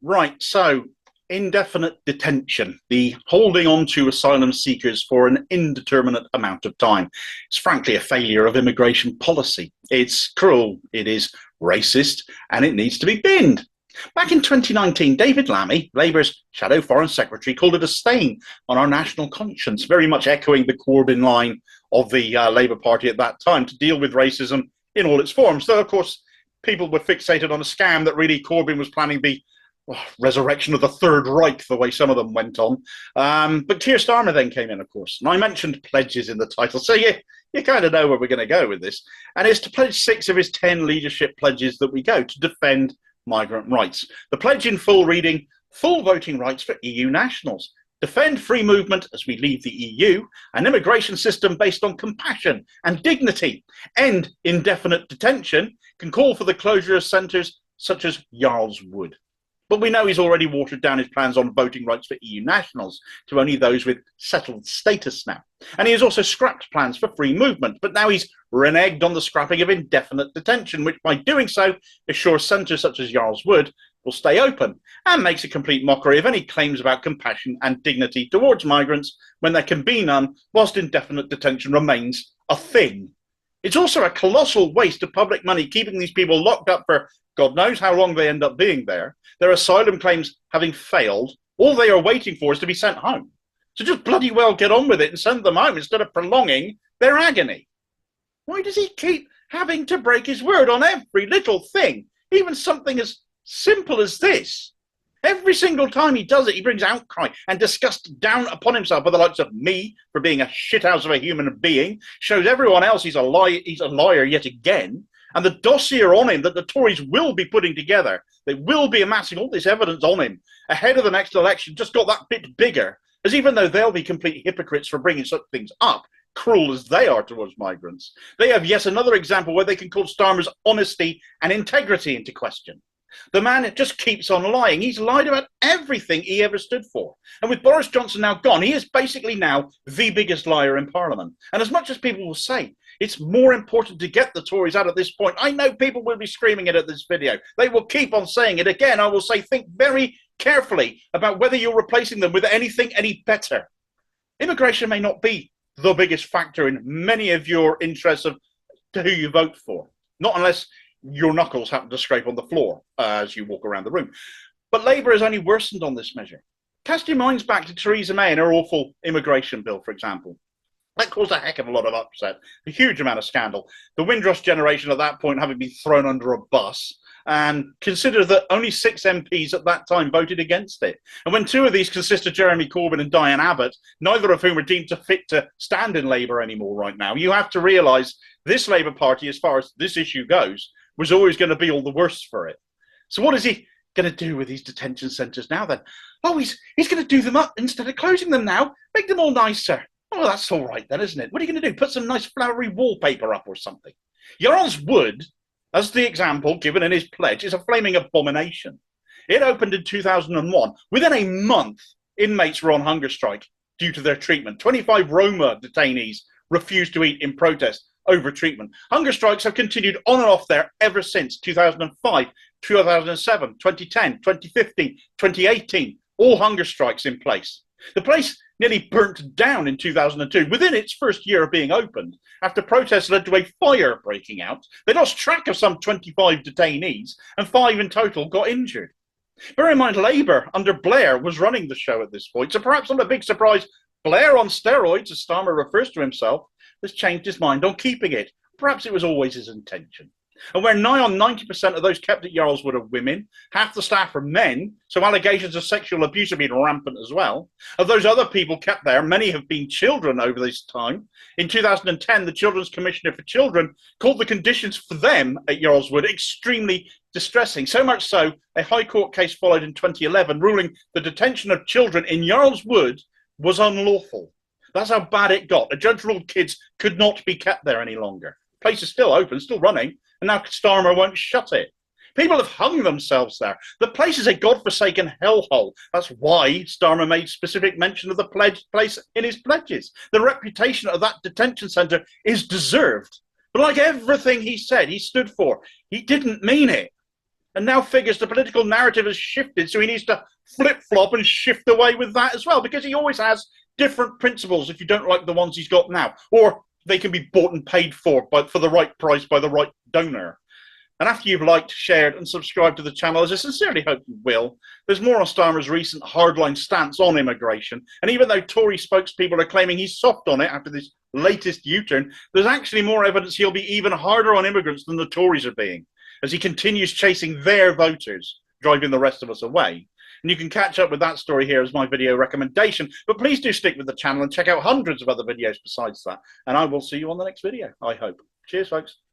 Right, so indefinite detention, the holding on to asylum seekers for an indeterminate amount of time. It's frankly a failure of immigration policy. It's cruel, it is racist, and it needs to be binned. Back in 2019, David Lammy, Labour's Shadow Foreign Secretary, called it a stain on our national conscience, very much echoing the Corbyn line of the Labour Party at that time to deal with racism in all its forms. Though, of course, people were fixated on a scam that really Corbyn was planning the resurrection of the Third Reich, the way some of them went on. But Keir Starmer then came in, of course. And I mentioned pledges in the title, so you kind of know where we're going to go with this. And it's to pledge 6 of his 10 leadership pledges that we go to defend migrant rights. The pledge in full reading: full voting rights for EU nationals, defend free movement as we leave the EU, an immigration system based on compassion and dignity, end indefinite detention, can call for the closure of centres such as Yarl's Wood. But we know he's already watered down his plans on voting rights for EU nationals to only those with settled status now. And he has also scrapped plans for free movement, but now he's reneged on the scrapping of indefinite detention, which by doing so assures centres such as Yarl's Wood will stay open, and makes a complete mockery of any claims about compassion and dignity towards migrants when there can be none, whilst indefinite detention remains a thing. It's also a colossal waste of public money keeping these people locked up for God knows how long they end up being there. Their asylum claims having failed, all they are waiting for is to be sent home. So just bloody well get on with it and send them home instead of prolonging their agony. Why does he keep having to break his word on every little thing, even something as simple as this? Every single time he does it, he brings outcry and disgust down upon himself by the likes of me for being a shithouse of a human being, shows everyone else he's a liar yet again, and the dossier on him that the Tories will be putting together, they will be amassing all this evidence on him ahead of the next election, just got that bit bigger, as even though they'll be complete hypocrites for bringing such things up, cruel as they are towards migrants, they have yet another example where they can call Starmer's honesty and integrity into question. The man just keeps on lying. He's lied about everything he ever stood for. And with Boris Johnson now gone, he is basically now the biggest liar in Parliament. And as much as people will say it's more important to get the Tories out at this point, I know people will be screaming it at this video. They will keep on saying it again. I will say, think very carefully about whether you're replacing them with anything any better. Immigration may not be the biggest factor in many of your interests of who you vote for, not unless your knuckles happen to scrape on the floor as you walk around the room. But Labour has only worsened on this measure. Cast your minds back to Theresa May and her awful immigration bill, for example. That caused a heck of a lot of upset, a huge amount of scandal. The Windrush generation at that point having been thrown under a bus, and consider that only 6 MPs at that time voted against it. And when 2 of these consist of Jeremy Corbyn and Diane Abbott, neither of whom are deemed fit to stand in Labour anymore right now, you have to realise this Labour Party, as far as this issue goes, was always going to be all the worse for it. So what is he going to do with these detention centres now then? Oh, he's going to do them up instead of closing them now, make them all nicer. Oh, that's all right then, isn't it? What are you going to do? Put some nice flowery wallpaper up or something? Yarl's Wood, as the example given in his pledge, is a flaming abomination. It opened in 2001. Within a month, inmates were on hunger strike due to their treatment. 25 Roma detainees refused to eat in protest over treatment. Hunger strikes have continued on and off there ever since 2005, 2007, 2010, 2015, 2018. All hunger strikes in place. The place nearly burnt down in 2002 within its first year of being opened after protests led to a fire breaking out. They lost track of some 25 detainees and 5 in total got injured. Bear in mind, Labour under Blair was running the show at this point, so perhaps not a big surprise Blair on steroids, as Starmer refers to himself, has changed his mind on keeping it. Perhaps it was always his intention. And where nigh on 90% of those kept at Yarl's Wood are women, half the staff are men, so allegations of sexual abuse have been rampant as well. Of those other people kept there, many have been children over this time. In 2010, the Children's Commissioner for Children called the conditions for them at Yarl's Wood extremely distressing. So much so, a High Court case followed in 2011, ruling the detention of children in Yarl's Wood was unlawful. That's how bad it got. A judge ruled kids could not be kept there any longer. The place is still open, still running, and now Starmer won't shut it. People have hung themselves there. The place is a godforsaken hellhole. That's why Starmer made specific mention of the place in his pledges. The reputation of that detention centre is deserved. But like everything he said, he stood for, he didn't mean it. And now figures the political narrative has shifted, so he needs to flip-flop and shift away with that as well, because he always has different principles if you don't like the ones he's got now. Or they can be bought and paid for the right price by the right donor. And after you've liked, shared and subscribed to the channel, as I sincerely hope you will, there's more on Starmer's recent hardline stance on immigration. And even though Tory spokespeople are claiming he's soft on it after this latest U-turn, there's actually more evidence he'll be even harder on immigrants than the Tories are being, as he continues chasing their voters, driving the rest of us away. And you can catch up with that story here as my video recommendation. But please do stick with the channel and check out hundreds of other videos besides that. And I will see you on the next video, I hope. Cheers, folks.